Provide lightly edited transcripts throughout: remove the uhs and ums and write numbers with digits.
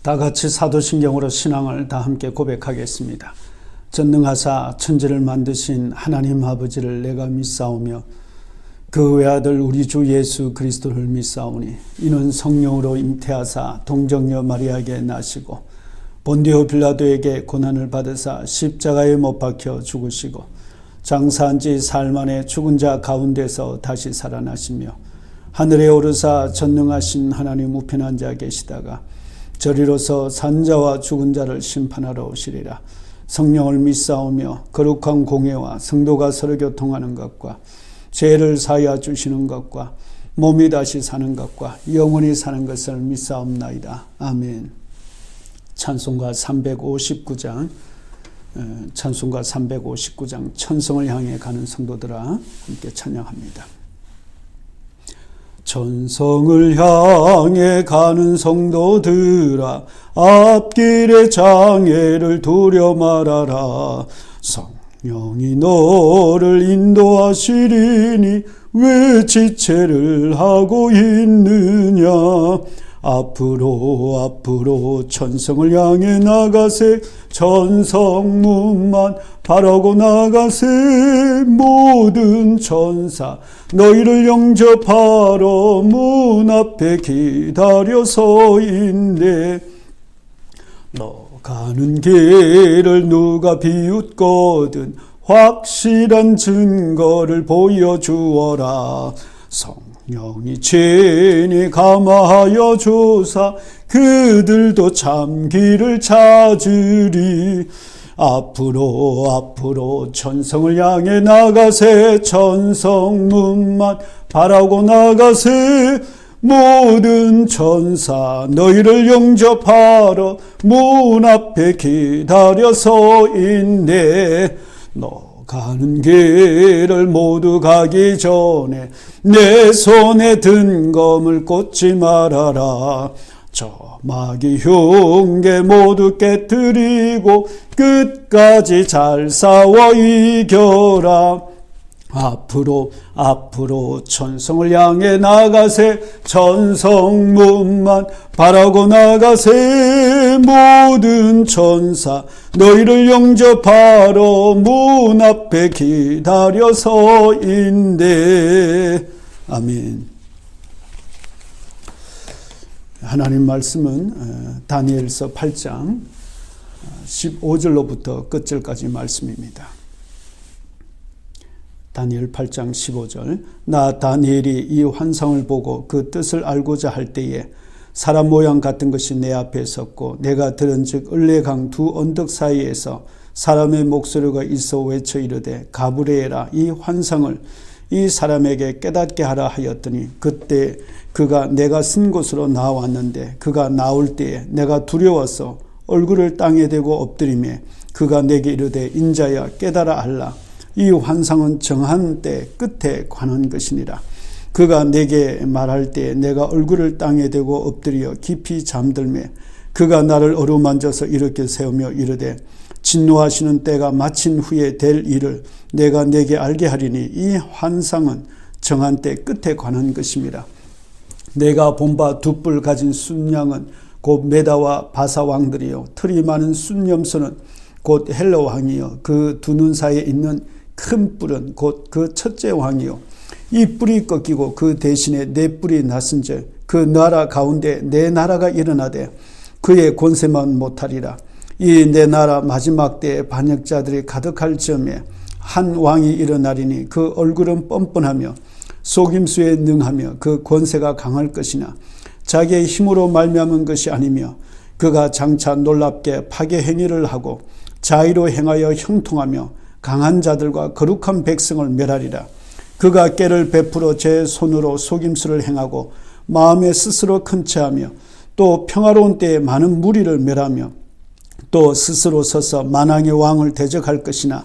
다 같이 사도신경으로 신앙을 다 함께 고백하겠습니다. 전능하사 천지를 만드신 하나님 아버지를 내가 믿사오며 그 외아들 우리 주 예수 그리스도를 믿사오니 이는 성령으로 잉태하사 동정녀 마리아에게 나시고 본디오 빌라도에게 고난을 받으사 십자가에 못 박혀 죽으시고 장사한 지 사흘 만에 죽은 자 가운데서 다시 살아나시며 하늘에 오르사 전능하신 하나님 우편한 자 계시다가 저리로서 산자와 죽은 자를 심판하러 오시리라. 성령을 믿사오며 거룩한 공회와 성도가 서로 교통하는 것과 죄를 사하여 주시는 것과 몸이 다시 사는 것과 영원히 사는 것을 믿사옵나이다. 아멘. 찬송가 359장 천성을 향해 가는 성도들아 함께 찬양합니다. 천성을 향해 가는 성도들아 앞길의 장애를 두려 말아라. 성령이 너를 인도하시리니 왜 지체를 하고 있느냐. 앞으로 천성을 향해 나가세. 천성문만 바라고 나가세. 모든 천사 너희를 영접하러 문 앞에 기다려 서 있네. 너 가는 길을 누가 비웃거든 확실한 증거를 보여주어라. 성령이 친히 감화하여 주사 그들도 참 길을 찾으리. 앞으로 천성을 향해 나가세. 천성문만 바라고 나가세. 모든 천사 너희를 영접하러 문 앞에 기다려 서 있네. 너 가는 길을 모두 가기 전에 내 손에 든 검을 꽂지 말아라. 저 마귀 흉계 모두 깨뜨리고 끝까지 잘 싸워 이겨라. 앞으로 천성을 향해 나가세. 천성문만 바라고 나가세. 모든 천사 너희를 영접하러 문 앞에 기다려 서 있네. 아멘. 하나님 말씀은 다니엘서 8장 15절로부터 끝절까지 말씀입니다. 다니엘 8장 15절. 나 다니엘이 이 환상을 보고 그 뜻을 알고자 할 때에 사람 모양 같은 것이 내 앞에 섰고 내가 들은즉 을레강 두 언덕 사이에서 사람의 목소리가 있어 외쳐 이르되 가브리엘아 이 환상을 이 사람에게 깨닫게 하라 하였더니 그때 그가 내가 쓴 곳으로 나왔는데 그가 나올 때에 내가 두려워서 얼굴을 땅에 대고 엎드리매 그가 내게 이르되 인자야 깨달아 알라. 이 환상은 정한 때 끝에 관한 것이니라. 그가 내게 말할 때 내가 얼굴을 땅에 대고 엎드려 깊이 잠들매 그가 나를 어루만져서 이렇게 세우며 이르되 진노하시는 때가 마친 후에 될 일을 내가 내게 알게 하리니 이 환상은 정한 때 끝에 관한 것입니다. 내가 본 바 두 뿔 가진 순양은 곧 메다와 바사 왕들이요 털이 많은 순염소는 곧 헬라 왕이요 그 두 눈 사이에 있는 큰 뿔은 곧 그 첫째 왕이요 이 뿔이 꺾이고 그 대신에 네 뿔이 났은즉 그 나라 가운데 네 나라가 일어나되 그의 권세만 못하리라. 이 네 나라 마지막 때에 반역자들이 가득할 즈음에 한 왕이 일어나리니 그 얼굴은 뻔뻔하며 속임수에 능하며 그 권세가 강할 것이나 자기의 힘으로 말미암은 것이 아니며 그가 장차 놀랍게 파괴 행위를 하고 자의로 행하여 형통하며 강한 자들과 거룩한 백성을 멸하리라. 그가 깨를 베풀어 제 손으로 속임수를 행하고 마음에 스스로 큰 채하며 또 평화로운 때에 많은 무리를 멸하며 또 스스로 서서 만왕의 왕을 대적할 것이나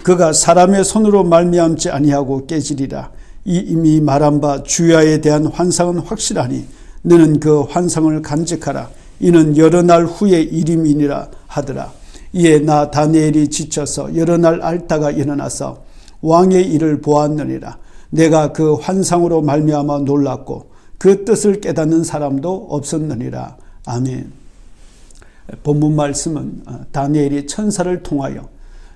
그가 사람의 손으로 말미암지 아니하고 깨지리라. 이미 말한 바 주야에 대한 환상은 확실하니 너는 그 환상을 간직하라. 이는 여러 날 후의 일임이니라 하더라. 이에 나 다니엘이 지쳐서 여러 날 앓다가 일어나서 왕의 일을 보았느니라. 내가 그 환상으로 말미암아 놀랐고 그 뜻을 깨닫는 사람도 없었느니라. 아멘. 본문 말씀은 다니엘이 천사를 통하여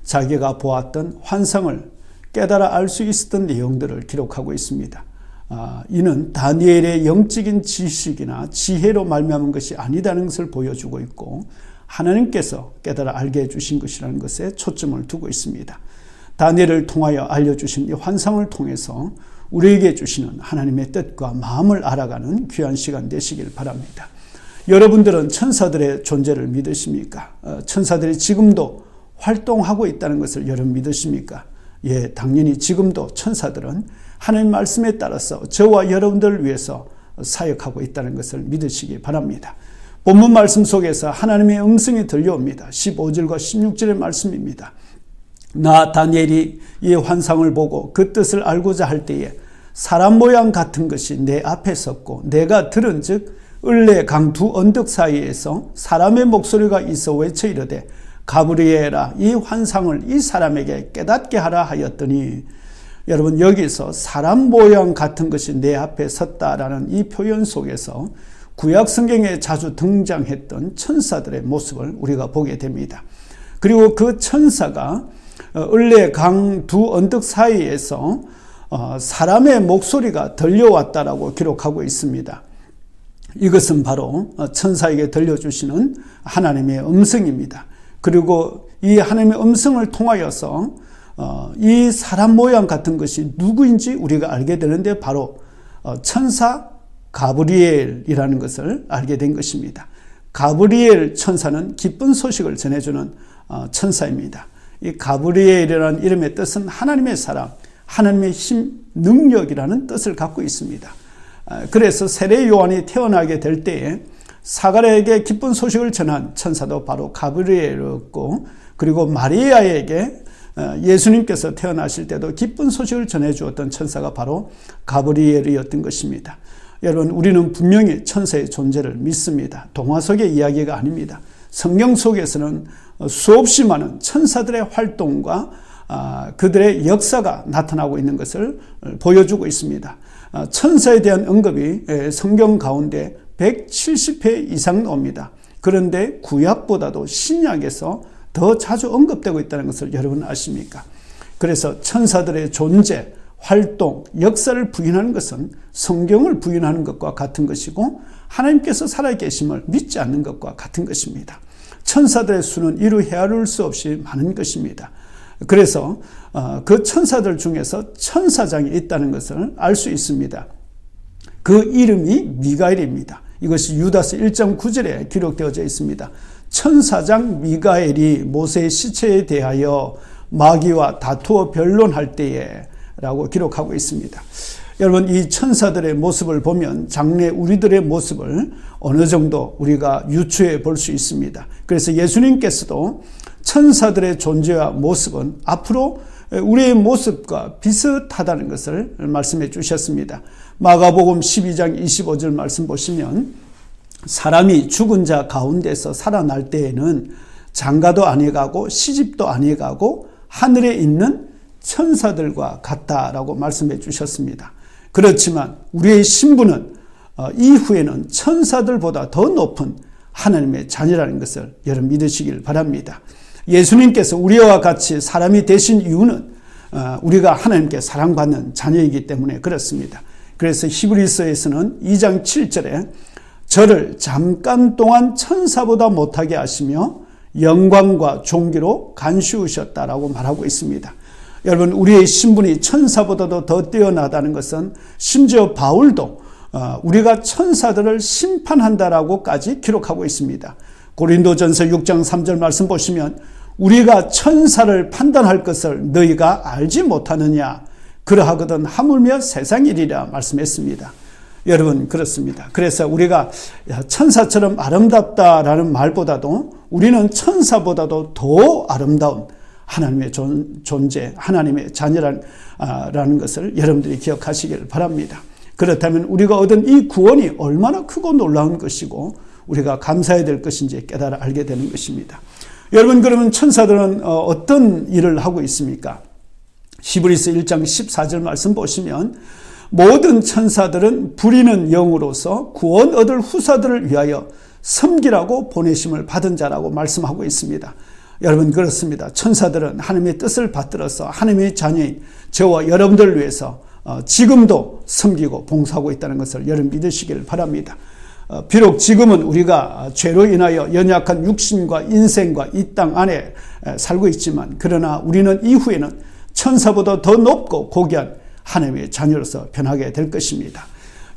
자기가 보았던 환상을 깨달아 알 수 있었던 내용들을 기록하고 있습니다. 이는 다니엘의 영적인 지식이나 지혜로 말미암은 것이 아니다는 것을 보여주고 있고 하나님께서 깨달아 알게 해주신 것이라는 것에 초점을 두고 있습니다. 다니엘을 통하여 알려주신 이 환상을 통해서 우리에게 주시는 하나님의 뜻과 마음을 알아가는 귀한 시간 되시길 바랍니다. 여러분들은 천사들의 존재를 믿으십니까? 천사들이 지금도 활동하고 있다는 것을 여러분 믿으십니까? 예, 당연히 지금도 천사들은 하나님 말씀에 따라서 저와 여러분들을 위해서 사역하고 있다는 것을 믿으시기 바랍니다. 본문 말씀 속에서 하나님의 음성이 들려옵니다. 15절과 16절의 말씀입니다. 나 다니엘이 이 환상을 보고 그 뜻을 알고자 할 때에 사람 모양 같은 것이 내 앞에 섰고 내가 들은 즉 을레 강 두 언덕 사이에서 사람의 목소리가 있어 외쳐 이르되 가브리엘아 이 환상을 이 사람에게 깨닫게 하라 하였더니, 여러분 여기서 사람 모양 같은 것이 내 앞에 섰다라는 이 표현 속에서 구약 성경에 자주 등장했던 천사들의 모습을 우리가 보게 됩니다. 그리고 그 천사가 을레 강 두 언덕 사이에서 사람의 목소리가 들려왔다라고 기록하고 있습니다. 이것은 바로 천사에게 들려주시는 하나님의 음성입니다. 그리고 이 하나님의 음성을 통하여서 이 사람 모양 같은 것이 누구인지 우리가 알게 되는데 바로 천사 가브리엘이라는 것을 알게 된 것입니다. 가브리엘 천사는 기쁜 소식을 전해주는 천사입니다. 이 가브리엘이라는 이름의 뜻은 하나님의 사람, 하나님의 힘, 능력이라는 뜻을 갖고 있습니다. 그래서 세례 요한이 태어나게 될 때에 사가랴에게 기쁜 소식을 전한 천사도 바로 가브리엘이었고, 그리고 마리아에게 예수님께서 태어나실 때도 기쁜 소식을 전해주었던 천사가 바로 가브리엘이었던 것입니다. 여러분, 우리는 분명히 천사의 존재를 믿습니다. 동화 속의 이야기가 아닙니다. 성경 속에서는 수없이 많은 천사들의 활동과 그들의 역사가 나타나고 있는 것을 보여주고 있습니다. 천사에 대한 언급이 성경 가운데 170회 이상 나옵니다. 그런데 구약보다도 신약에서 더 자주 언급되고 있다는 것을 여러분 아십니까? 그래서 천사들의 존재, 활동, 역사를 부인하는 것은 성경을 부인하는 것과 같은 것이고 하나님께서 살아계심을 믿지 않는 것과 같은 것입니다. 천사들의 수는 이루 헤아릴 수 없이 많은 것입니다. 그래서 그 천사들 중에서 천사장이 있다는 것을 알 수 있습니다. 그 이름이 미가엘입니다. 이것이 유다서 1장 9절에 기록되어져 있습니다. 천사장 미가엘이 모세의 시체에 대하여 마귀와 다투어 변론할 때에 라고 기록하고 있습니다. 여러분, 이 천사들의 모습을 보면 장래 우리들의 모습을 어느 정도 우리가 유추해 볼 수 있습니다. 그래서 예수님께서도 천사들의 존재와 모습은 앞으로 우리의 모습과 비슷하다는 것을 말씀해 주셨습니다. 마가복음 12장 25절 말씀 보시면 사람이 죽은 자 가운데서 살아날 때에는 장가도 아니가고 시집도 아니가고 하늘에 있는 천사들과 같다라고 말씀해 주셨습니다. 그렇지만 우리의 신분은 이후에는 천사들보다 더 높은 하나님의 자녀라는 것을 여러분 믿으시길 바랍니다. 예수님께서 우리와 같이 사람이 되신 이유는 우리가 하나님께 사랑받는 자녀이기 때문에 그렇습니다. 그래서 히브리서에서는 2장 7절에 저를 잠깐 동안 천사보다 못하게 하시며 영광과 존귀로 간수우셨다라고 말하고 있습니다. 여러분, 우리의 신분이 천사보다도 더 뛰어나다는 것은 심지어 바울도 우리가 천사들을 심판한다라고까지 기록하고 있습니다. 고린도전서 6장 3절 말씀 보시면 우리가 천사를 판단할 것을 너희가 알지 못하느냐, 그러하거든 하물며 세상 일이라 말씀했습니다. 여러분, 그렇습니다. 그래서 우리가 천사처럼 아름답다라는 말보다도 우리는 천사보다도 더 아름다운 하나님의 존재, 하나님의 자녀라는 것을 여러분들이 기억하시길 바랍니다. 그렇다면 우리가 얻은 이 구원이 얼마나 크고 놀라운 것이고 우리가 감사해야 될 것인지 깨달아 알게 되는 것입니다. 여러분, 그러면 천사들은 어떤 일을 하고 있습니까? 히브리서 1장 14절 말씀 보시면 모든 천사들은 부리는 영으로서 구원 얻을 후사들을 위하여 섬기라고 보내심을 받은 자라고 말씀하고 있습니다. 여러분, 그렇습니다. 천사들은 하나님의 뜻을 받들어서 하나님의 자녀인 저와 여러분들을 위해서 지금도 섬기고 봉사하고 있다는 것을 여러분 믿으시길 바랍니다. 비록 지금은 우리가 죄로 인하여 연약한 육신과 인생과 이 땅 안에 살고 있지만, 그러나 우리는 이후에는 천사보다 더 높고 고귀한 하나님의 자녀로서 변하게 될 것입니다.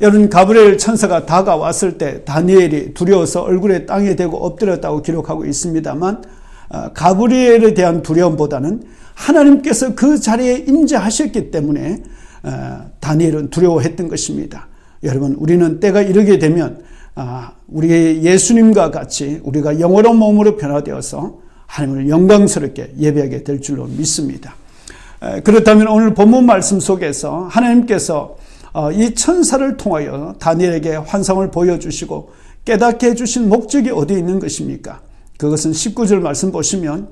여러분, 가브리엘 천사가 다가왔을 때 다니엘이 두려워서 얼굴에 땅에 대고 엎드렸다고 기록하고 있습니다만, 가브리엘에 대한 두려움보다는 하나님께서 그 자리에 임재하셨기 때문에 다니엘은 두려워했던 것입니다. 여러분, 우리는 때가 이르게 되면 우리 예수님과 같이 우리가 영원한 몸으로 변화되어서 하나님을 영광스럽게 예배하게 될 줄로 믿습니다. 그렇다면 오늘 본문 말씀 속에서 하나님께서 이 천사를 통하여 다니엘에게 환상을 보여주시고 깨닫게 해주신 목적이 어디에 있는 것입니까? 그것은 19절 말씀 보시면,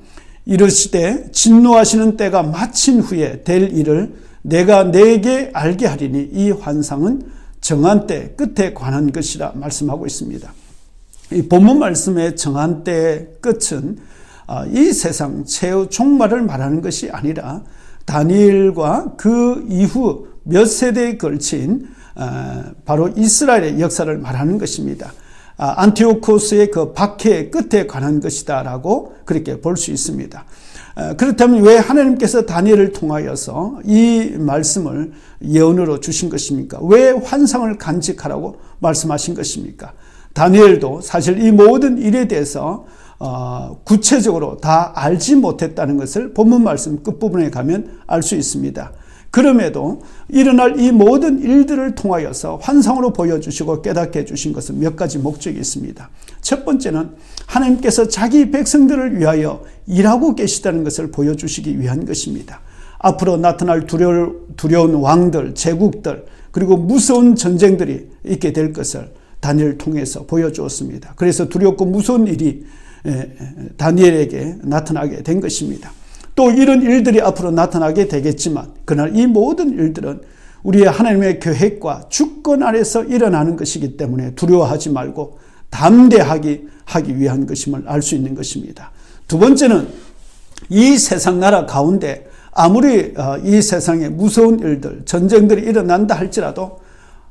이르시되 진노하시는 때가 마친 후에 될 일을 내가 내게 알게 하리니 이 환상은 정한 때 끝에 관한 것이라 말씀하고 있습니다. 이 본문 말씀의 정한 때의 끝은 이 세상 최후 종말을 말하는 것이 아니라 다니엘과 그 이후 몇 세대에 걸친 바로 이스라엘의 역사를 말하는 것입니다. 안티오코스의 그 박해의 끝에 관한 것이다 라고 그렇게 볼 수 있습니다. 그렇다면 왜 하나님께서 다니엘을 통하여서 이 말씀을 예언으로 주신 것입니까? 왜 환상을 간직하라고 말씀하신 것입니까? 다니엘도 사실 이 모든 일에 대해서 구체적으로 다 알지 못했다는 것을 본문 말씀 끝부분에 가면 알 수 있습니다. 그럼에도 일어날 이 모든 일들을 통하여서 환상으로 보여주시고 깨닫게 해주신 것은 몇 가지 목적이 있습니다. 첫 번째는 하나님께서 자기 백성들을 위하여 일하고 계시다는 것을 보여주시기 위한 것입니다. 앞으로 나타날 두려운 왕들, 제국들, 그리고 무서운 전쟁들이 있게 될 것을 다니엘을 통해서 보여주었습니다. 그래서 두렵고 무서운 일이 다니엘에게 나타나게 된 것입니다. 또 이런 일들이 앞으로 나타나게 되겠지만, 그러나 이 모든 일들은 우리의 하나님의 계획과 주권 아래서 일어나는 것이기 때문에 두려워하지 말고 담대하게 하기 위한 것임을 알 수 있는 것입니다. 두 번째는 이 세상 나라 가운데 아무리 이 세상에 무서운 일들, 전쟁들이 일어난다 할지라도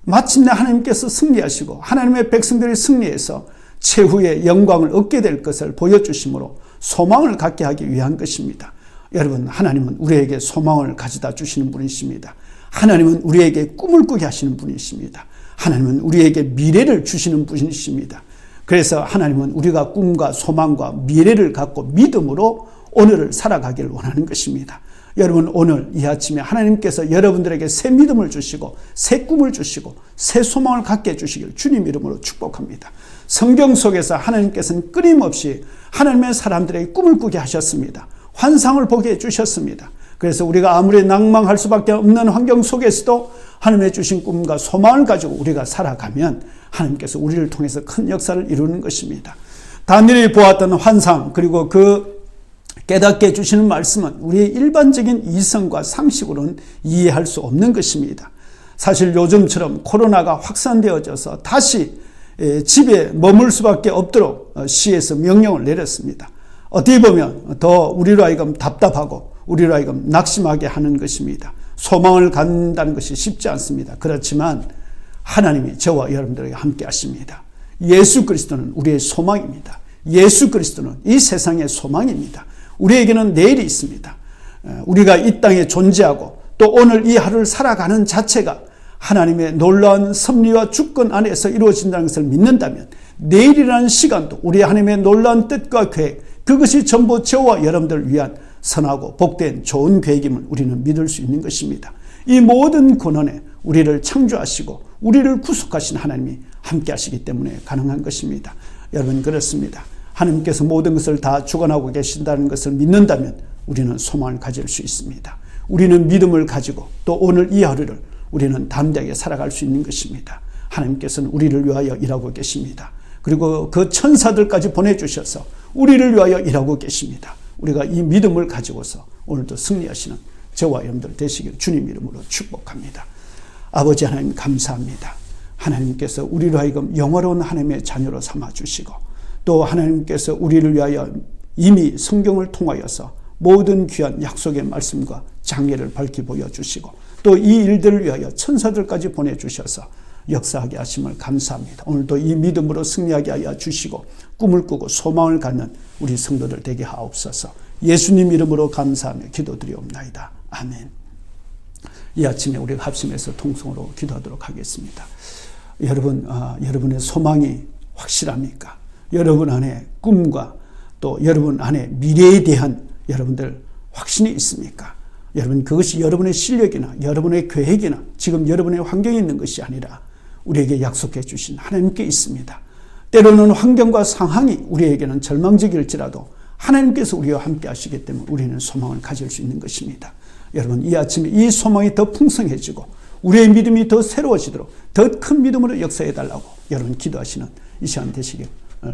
마침내 하나님께서 승리하시고 하나님의 백성들이 승리해서 최후의 영광을 얻게 될 것을 보여주심으로 소망을 갖게 하기 위한 것입니다. 여러분, 하나님은 우리에게 소망을 가져다 주시는 분이십니다. 하나님은 우리에게 꿈을 꾸게 하시는 분이십니다. 하나님은 우리에게 미래를 주시는 분이십니다. 그래서 하나님은 우리가 꿈과 소망과 미래를 갖고 믿음으로 오늘을 살아가기를 원하는 것입니다. 여러분, 오늘 이 아침에 하나님께서 여러분들에게 새 믿음을 주시고 새 꿈을 주시고 새 소망을 갖게 해주시길 주님 이름으로 축복합니다. 성경 속에서 하나님께서는 끊임없이 하나님의 사람들에게 꿈을 꾸게 하셨습니다. 환상을 보게 해주셨습니다. 그래서 우리가 아무리 낭망할 수밖에 없는 환경 속에서도 하나님의 주신 꿈과 소망을 가지고 우리가 살아가면 하나님께서 우리를 통해서 큰 역사를 이루는 것입니다. 다니엘이 보았던 환상, 그리고 그 깨닫게 해주시는 말씀은 우리의 일반적인 이성과 상식으로는 이해할 수 없는 것입니다. 사실 요즘처럼 코로나가 확산되어져서 다시 집에 머물 수밖에 없도록 시에서 명령을 내렸습니다. 어떻게 보면 더 우리로 하여금 답답하고 우리로 하여금 낙심하게 하는 것입니다. 소망을 갖는다는 것이 쉽지 않습니다. 그렇지만 하나님이 저와 여러분들에게 함께 하십니다. 예수 그리스도는 우리의 소망입니다. 예수 그리스도는 이 세상의 소망입니다. 우리에게는 내일이 있습니다. 우리가 이 땅에 존재하고 또 오늘 이 하루를 살아가는 자체가 하나님의 놀라운 섭리와 주권 안에서 이루어진다는 것을 믿는다면 내일이라는 시간도 우리 하나님의 놀라운 뜻과 계획, 그것이 전부 저와 여러분들을 위한 선하고 복된 좋은 계획임을 우리는 믿을 수 있는 것입니다. 이 모든 근원에 우리를 창조하시고 우리를 구속하신 하나님이 함께 하시기 때문에 가능한 것입니다. 여러분, 그렇습니다. 하나님께서 모든 것을 다 주관하고 계신다는 것을 믿는다면 우리는 소망을 가질 수 있습니다. 우리는 믿음을 가지고 또 오늘 이 하루를 우리는 담대하게 살아갈 수 있는 것입니다. 하나님께서는 우리를 위하여 일하고 계십니다. 그리고 그 천사들까지 보내주셔서 우리를 위하여 일하고 계십니다. 우리가 이 믿음을 가지고서 오늘도 승리하시는 저와 여러분들 되시길 주님 이름으로 축복합니다. 아버지 하나님 감사합니다. 하나님께서 우리로 하여금 영화로운 하나님의 자녀로 삼아주시고 또 하나님께서 우리를 위하여 이미 성경을 통하여서 모든 귀한 약속의 말씀과 장례를 밝히 보여주시고 또 이 일들을 위하여 천사들까지 보내주셔서 역사하게 하심을 감사합니다. 오늘도 이 믿음으로 승리하게 하여 주시고 꿈을 꾸고 소망을 갖는 우리 성도들 되게 하옵소서. 예수님 이름으로 감사하며 기도드리옵나이다. 아멘. 이 아침에 우리가 합심해서 통성으로 기도하도록 하겠습니다. 여러분, 여러분의 소망이 확실합니까? 여러분 안에 꿈과 또 여러분 안에 미래에 대한 여러분들 확신이 있습니까? 여러분, 그것이 여러분의 실력이나 여러분의 계획이나 지금 여러분의 환경에 있는 것이 아니라 우리에게 약속해 주신 하나님께 있습니다. 때로는 환경과 상황이 우리에게는 절망적일지라도 하나님께서 우리와 함께 하시기 때문에 우리는 소망을 가질 수 있는 것입니다. 여러분, 이 아침에 이 소망이 더 풍성해지고 우리의 믿음이 더 새로워지도록 더 큰 믿음으로 역사해 달라고 여러분 기도하시는 이 시간 되시길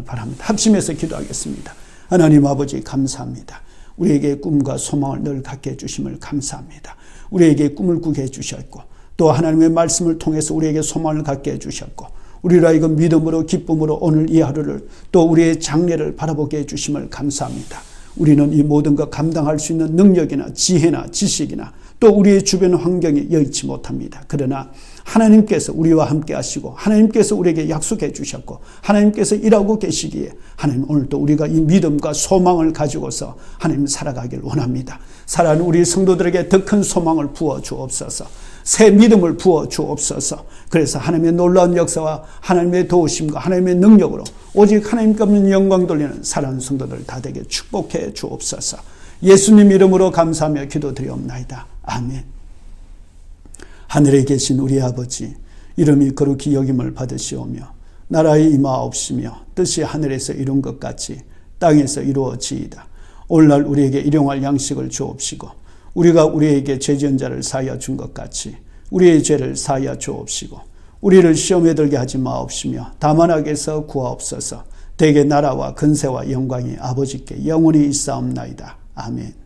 바랍니다. 합심해서 기도하겠습니다. 하나님 아버지 감사합니다. 우리에게 꿈과 소망을 늘 갖게 해주심을 감사합니다. 우리에게 꿈을 꾸게 해주셨고 또 하나님의 말씀을 통해서 우리에게 소망을 갖게 해주셨고 우리로 하여금 믿음으로 기쁨으로 오늘 이 하루를 또 우리의 장래를 바라보게 해주심을 감사합니다. 우리는 이 모든 것 감당할 수 있는 능력이나 지혜나 지식이나 또 우리의 주변 환경이 여의치 못합니다. 그러나 하나님께서 우리와 함께 하시고 하나님께서 우리에게 약속해 주셨고 하나님께서 일하고 계시기에 하나님 오늘도 우리가 이 믿음과 소망을 가지고서 하나님 살아가길 원합니다. 사랑하는 우리 성도들에게 더 큰 소망을 부어 주옵소서. 새 믿음을 부어 주옵소서. 그래서 하나님의 놀라운 역사와 하나님의 도우심과 하나님의 능력으로 오직 하나님께 없는 영광 돌리는 사랑하는 성도들 다 되게 축복해 주옵소서. 예수님 이름으로 감사하며 기도드리옵나이다. 아멘. 하늘에 계신 우리 아버지, 이름이 거룩히 여김을 받으시오며 나라의 임하옵시며 뜻이 하늘에서 이룬 것 같이 땅에서 이루어지이다. 오늘날 우리에게 일용할 양식을 주옵시고 우리가 우리에게 죄지은 자를 사하여 준 것 같이 우리의 죄를 사하여 주옵시고 우리를 시험에 들게 하지 마옵시며 다만 악에서 구하옵소서. 대개 나라와 근세와 영광이 아버지께 영원히 있사옵나이다. 아멘.